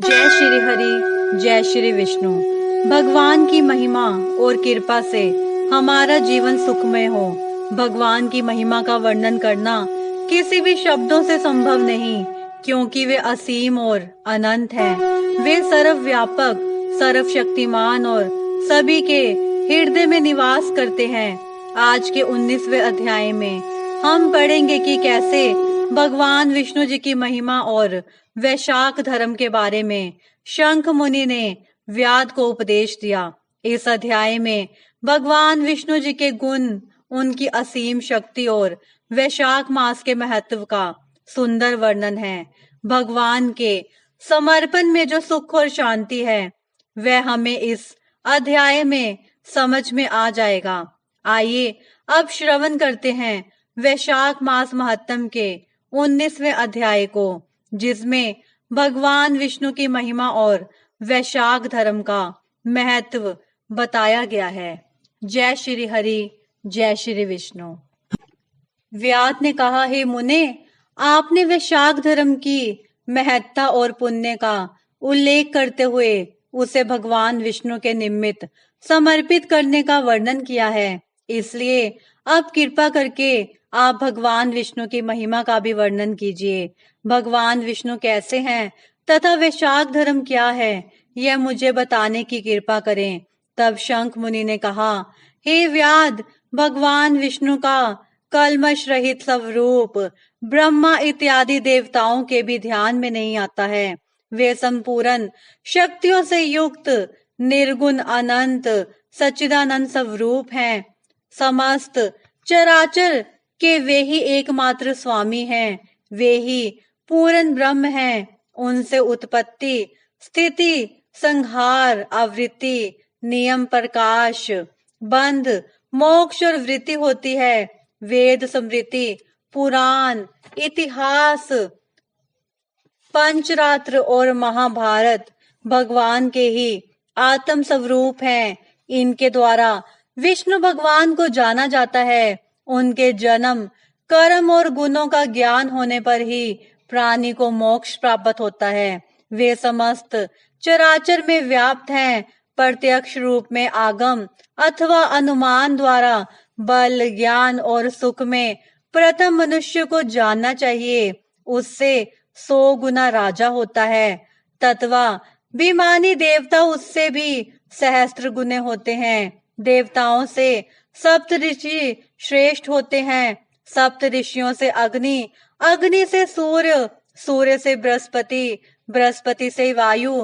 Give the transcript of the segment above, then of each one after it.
जय श्री हरि, जय श्री विष्णु। भगवान की महिमा और कृपा से हमारा जीवन सुखमय हो। भगवान की महिमा का वर्णन करना किसी भी शब्दों से संभव नहीं, क्योंकि वे असीम और अनंत हैं। वे सर्वव्यापक, सर्वशक्तिमान और सभी के हृदय में निवास करते हैं। आज के 19वें अध्याय में हम पढ़ेंगे कि कैसे भगवान विष्णु जी की महिमा और वैशाख धर्म के बारे में शंख मुनि ने व्याध को उपदेश दिया। इस अध्याय में भगवान विष्णु जी के गुण, उनकी असीम शक्ति और वैशाख मास के महत्व का सुंदर वर्णन है। भगवान के समर्पण में जो सुख और शांति है, वह हमें इस अध्याय में समझ में आ जाएगा। आइए अब श्रवण करते हैं वैशाख मास महत्तम के 19वें अध्याय को, जिसमें भगवान विष्णु की महिमा और वैशाख धर्म का महत्व बताया गया है। जय श्री हरि, जय श्री विष्णु। व्याध ने कहा, हे मुने, आपने वैशाख धर्म की महत्ता और पुण्य का उल्लेख करते हुए उसे भगवान विष्णु के निमित्त समर्पित करने का वर्णन किया है। इसलिए अब कृपा करके आप भगवान विष्णु की महिमा का भी वर्णन कीजिए। भगवान विष्णु कैसे हैं तथा वैशाख धर्म क्या है, यह मुझे बताने की कृपा करें। तब शंख मुनि ने कहा, हे व्याध, भगवान विष्णु का कल्मश रहित स्वरूप ब्रह्मा इत्यादि देवताओं के भी ध्यान में नहीं आता है। वे संपूर्ण शक्तियों से युक्त निर्गुण अनंत सच्चिदानंद स्वरूप हैं। समस्त चराचर के वे ही एकमात्र स्वामी हैं। वे ही पूर्ण ब्रह्म हैं। उनसे उत्पत्ति, स्थिति, संहार, आवृत्ति, नियम, प्रकाश, बंध, मोक्ष और वृत्ति होती है। वेद, स्मृति, पुराण, इतिहास, पंचरात्र और महाभारत भगवान के ही आत्म स्वरूप हैं। इनके द्वारा विष्णु भगवान को जाना जाता है। उनके जन्म, कर्म और गुणों का ज्ञान होने पर ही प्राणी को मोक्ष प्राप्त होता है। वे समस्त चराचर में व्याप्त हैं। प्रत्यक्ष रूप में आगम अथवा अनुमान द्वारा बल, ज्ञान और सुख में प्रथम मनुष्य को जानना चाहिए। उससे 100 गुना राजा होता है। तत्वा विमानी देवता उससे भी सहस्त्र गुने होते हैं। देवताओं से सप्त ऋषि श्रेष्ठ होते हैं। सप्त ऋषियों से अग्नि, अग्नि से सूर्य, सूर्य से बृहस्पति, बृहस्पति से वायु,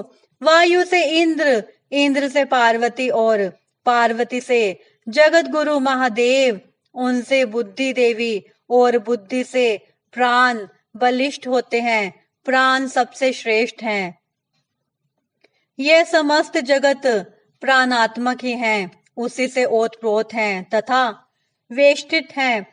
वायु से इंद्र, इंद्र से पार्वती और पार्वती से जगत गुरु महादेव, उनसे बुद्धि देवी और बुद्धि से प्राण बलिष्ठ होते हैं। प्राण सबसे श्रेष्ठ हैं। यह समस्त जगत प्राणात्मक ही हैं, उसी से ओतप्रोत हैं तथा वेष्टित हैं।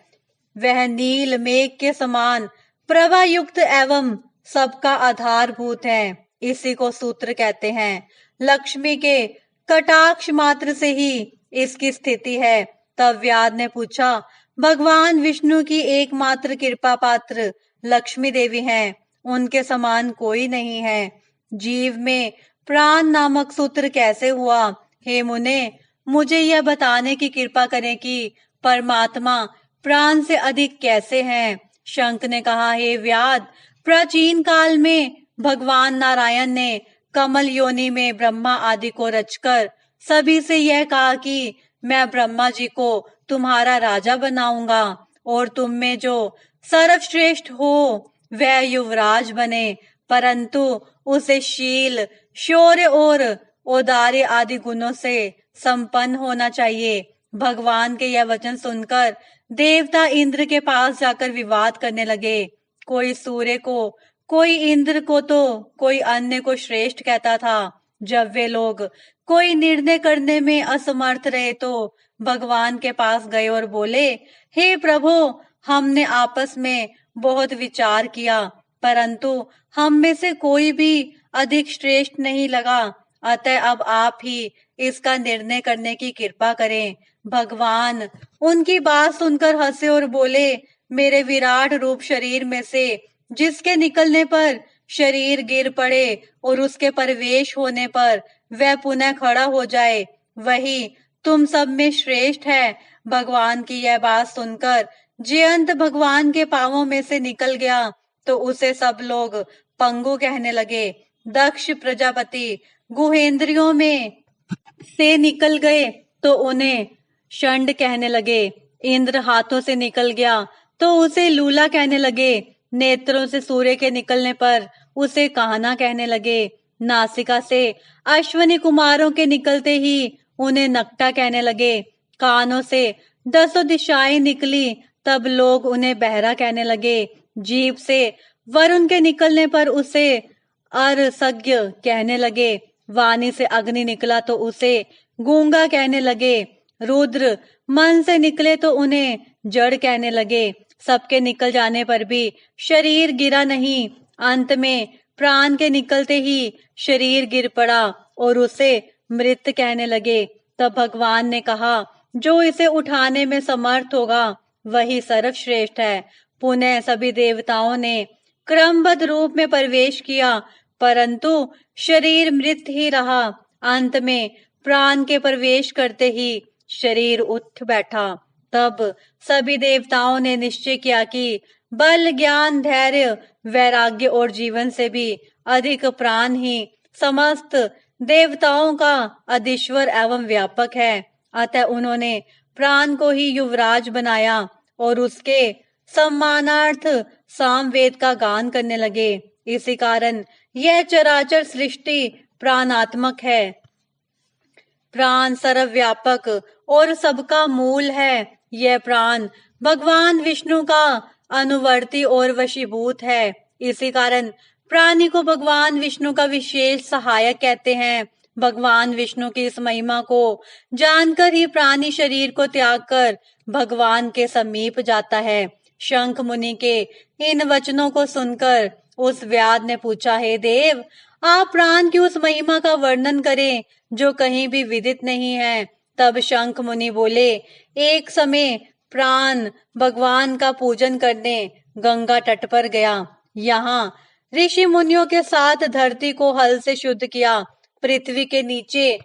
वह नील मेघ के समान प्रभा युक्त एवं सबका आधारभूत है। इसी को सूत्र कहते हैं। लक्ष्मी के कटाक्ष मात्र से ही इसकी स्थिति है। तब व्याध ने पूछा, भगवान विष्णु की एकमात्र कृपा पात्र लक्ष्मी देवी हैं। उनके समान कोई नहीं है। जीव में प्राण नामक सूत्र कैसे हुआ? हे मुने, मुझे यह बताने की कृपा करें कि परमात्मा प्राण से अधिक कैसे हैं। शंख ने कहा, हे व्याध, प्राचीन काल में भगवान नारायण ने कमल योनि में ब्रह्मा आदि को रचकर सभी से यह कहा कि मैं ब्रह्मा जी को तुम्हारा राजा बनाऊंगा और तुम में जो सर्वश्रेष्ठ हो वह युवराज बने, परंतु उसे शील, शौर्य और औदार्य आदि गुणों से संपन्न होना चाहिए। भगवान के यह वचन सुनकर देवता इंद्र के पास जाकर विवाद करने लगे। कोई सूर्य को, कोई इंद्र को तो कोई अन्य को श्रेष्ठ कहता था। जब वे लोग कोई निर्णय करने में असमर्थ रहे तो भगवान के पास गए और बोले, हे प्रभु, हमने आपस में बहुत विचार किया, परंतु हम में से कोई भी अधिक श्रेष्ठ नहीं लगा। अतः अब आप ही इसका निर्णय करने की कृपा करें। भगवान उनकी बात सुनकर हंसे और बोले, मेरे विराट रूप शरीर में से जिसके निकलने पर शरीर गिर पड़े और उसके प्रवेश होने पर वह पुनः खड़ा हो जाए, वही तुम सब में श्रेष्ठ है। भगवान की यह बात सुनकर जयंत भगवान के पांवों में से निकल गया तो उसे सब लोग पंगु कहने लगे। दक्ष प्रजापति गुहेंद्रियों में से निकल गए तो उन्हें षंड कहने लगे। इंद्र हाथों से निकल गया तो उसे लूला कहने लगे। नेत्रों से सूर्य के निकलने पर उसे कान्हा कहने लगे। नासिका से अश्वनी कुमारों के निकलते ही उन्हें नकटा कहने लगे। कानों से 10 दिशाएं निकली तब लोग उन्हें बहरा कहने लगे। जीभ से वरुण के निकलने पर उसे अरसज्ञ कहने लगे। वाणी से अग्नि निकला तो उसे गूंगा कहने लगे। रुद्र मन से निकले तो उन्हें जड़ कहने लगे। सबके निकल जाने पर भी शरीर गिरा नहीं। अंत में प्राण के निकलते ही शरीर गिर पड़ा और उसे मृत कहने लगे। तब भगवान ने कहा, जो इसे उठाने में समर्थ होगा वही सर्वश्रेष्ठ है। पुनः सभी देवताओं ने क्रमबद्ध रूप में प्रवेश किया, परंतु शरीर मृत ही रहा। अंत में प्राण के प्रवेश करते ही शरीर उठ बैठा। तब सभी देवताओं ने निश्चय किया कि बल, ज्ञान, धैर्य, वैराग्य और जीवन से भी अधिक प्राण ही समस्त देवताओं का अधीश्वर एवं व्यापक है। अतः उन्होंने प्राण को ही युवराज बनाया और उसके सम्मानार्थ सामवेद का गान करने लगे। इसी कारण यह चराचर सृष्टि प्राणात्मक है। प्राण सर्वव्यापक और सबका मूल है। यह प्राण भगवान विष्णु का अनुवर्ती और वशीभूत है। इसी कारण प्राणी को भगवान विष्णु का विशेष सहायक कहते हैं। भगवान विष्णु की इस महिमा को जानकर ही प्राणी शरीर को त्याग कर भगवान के समीप जाता है। शंख मुनि के इन वचनों को सुनकर उस व्याध ने पूछा, हे देव, आप प्राण की उस महिमा का वर्णन करें जो कहीं भी विदित नहीं है। तब शंख मुनि बोले, एक समय प्राण भगवान का पूजन करने गंगा तट पर गया। यहाँ ऋषि मुनियों के साथ धरती को हल से शुद्ध किया। पृथ्वी के नीचे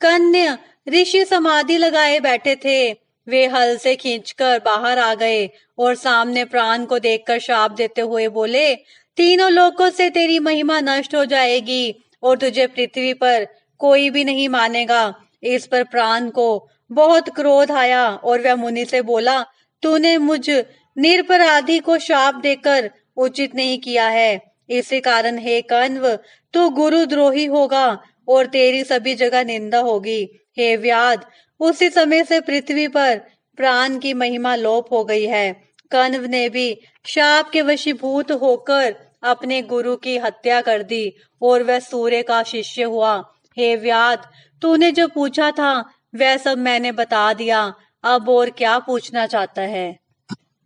कन्या ऋषि समाधि लगाए बैठे थे। वे हल से खींचकर बाहर आ गए और सामने प्राण को देखकर शाप देते हुए बोले, तीनों लोकों से तेरी महिमा नष्ट हो जाएगी और तुझे पृथ्वी पर कोई भी नहीं मानेगा। इस पर प्राण को बहुत क्रोध आया और वह मुनि से बोला, तूने मुझ निरपराधी को शाप देकर उचित नहीं किया है। इसी कारण हे कण्व, तू गुरुद्रोही होगा और तेरी सभी जगह निंदा होगी। हे व्याध, उसी समय से पृथ्वी पर प्राण की महिमा लोप हो गई है। कण्व ने भी शाप के वशीभूत होकर अपने गुरु की हत्या कर दी और वह सूर्य का शिष्य हुआ। हे व्याध, तूने जो पूछा था वह सब मैंने बता दिया। अब और क्या पूछना चाहता है?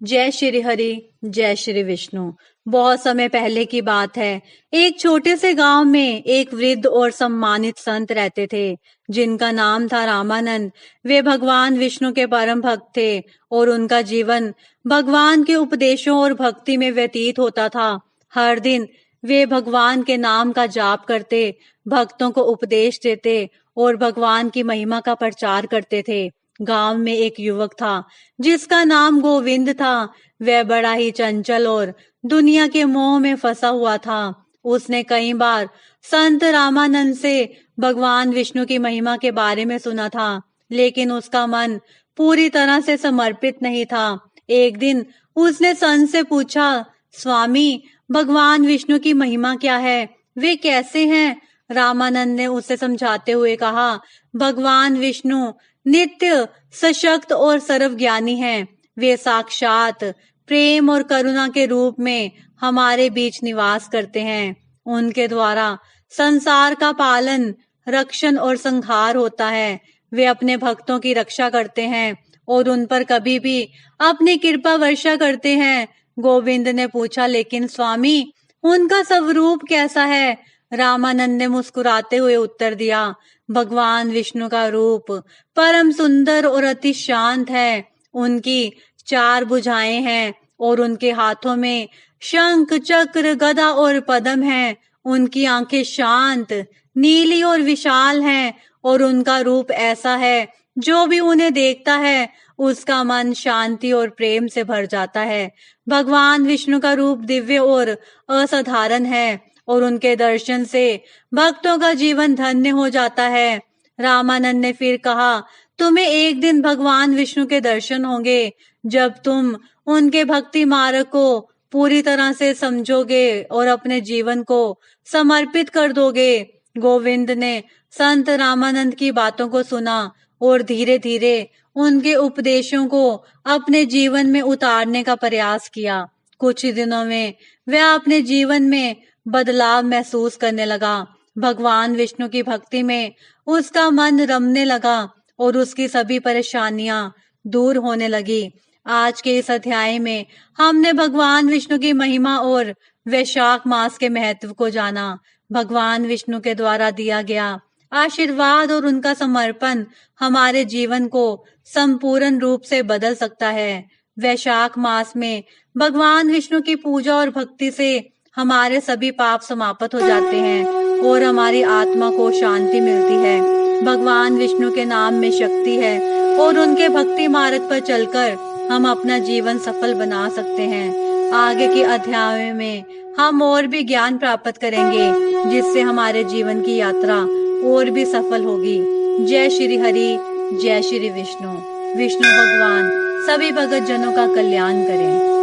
जय श्री हरि, जय श्री विष्णु। बहुत समय पहले की बात है। एक छोटे से गांव में एक वृद्ध और सम्मानित संत रहते थे जिनका नाम था रामानंद। वे भगवान विष्णु के परम भक्त थे और उनका जीवन भगवान के उपदेशों और भक्ति में व्यतीत होता था। हर दिन वे भगवान के नाम का जाप करते, भक्तों को उपदेश देते और भगवान की महिमा का प्रचार करते थे। गांव में एक युवक था जिसका नाम गोविंद था। वह बड़ा ही चंचल और दुनिया के मोह में फंसा हुआ था। उसने कई बार संत रामानंद से भगवान विष्णु की महिमा के बारे में सुना था, लेकिन उसका मन पूरी तरह से समर्पित नहीं था। एक दिन उसने संत से पूछा, स्वामी, भगवान विष्णु की महिमा क्या है? वे कैसे हैं? रामानंद ने उसे समझाते हुए कहा, भगवान विष्णु नित्य सशक्त और सर्वज्ञानी हैं। वे साक्षात प्रेम और करुणा के रूप में हमारे बीच निवास करते हैं। उनके द्वारा संसार का पालन, रक्षण और संहार होता है। वे अपने भक्तों की रक्षा करते हैं और उन पर कभी भी अपनी कृपा वर्षा करते हैं। गोविंद ने पूछा, लेकिन स्वामी, उनका स्वरूप कैसा है? रामानंद ने मुस्कुराते हुए उत्तर दिया, भगवान विष्णु का रूप परम सुंदर और अति शांत है। उनकी 4 भुजाएं हैं और उनके हाथों में शंख, चक्र, गदा और पद्म है। उनकी आंखें शांत, नीली और विशाल हैं और उनका रूप ऐसा है जो भी उन्हें देखता है उसका मन शांति और प्रेम से भर जाता है। भगवान विष्णु का रूप दिव्य और असाधारण है और उनके दर्शन से भक्तों का जीवन धन्य हो जाता है। रामानंद ने फिर कहा, तुम्हें एक दिन भगवान विष्णु के दर्शन होंगे जब तुम उनके भक्ति मार्ग को पूरी तरह से समझोगे और अपने जीवन को समर्पित कर दोगे। गोविंद ने संत रामानंद की बातों को सुना और धीरे धीरे उनके उपदेशों को अपने जीवन में उतारने का प्रयास किया। कुछ ही दिनों में वह अपने जीवन में बदलाव महसूस करने लगा। भगवान विष्णु की भक्ति में उसका मन रमने लगा और उसकी सभी परेशानियां दूर होने लगी। आज के इस अध्याय में हमने भगवान विष्णु की महिमा और वैशाख मास के महत्व को जाना। भगवान विष्णु के द्वारा दिया गया आशीर्वाद और उनका समर्पण हमारे जीवन को संपूर्ण रूप से बदल सकता है। वैशाख मास में भगवान विष्णु की पूजा और भक्ति से हमारे सभी पाप समाप्त हो जाते हैं और हमारी आत्मा को शांति मिलती है। भगवान विष्णु के नाम में शक्ति है और उनके भक्ति मार्ग पर चलकर हम अपना जीवन सफल बना सकते हैं। आगे के अध्याय में हम और भी ज्ञान प्राप्त करेंगे जिससे हमारे जीवन की यात्रा और भी सफल होगी। जय श्री हरि, जय श्री विष्णु। विष्णु भगवान सभी भगत जनों का कल्याण करें।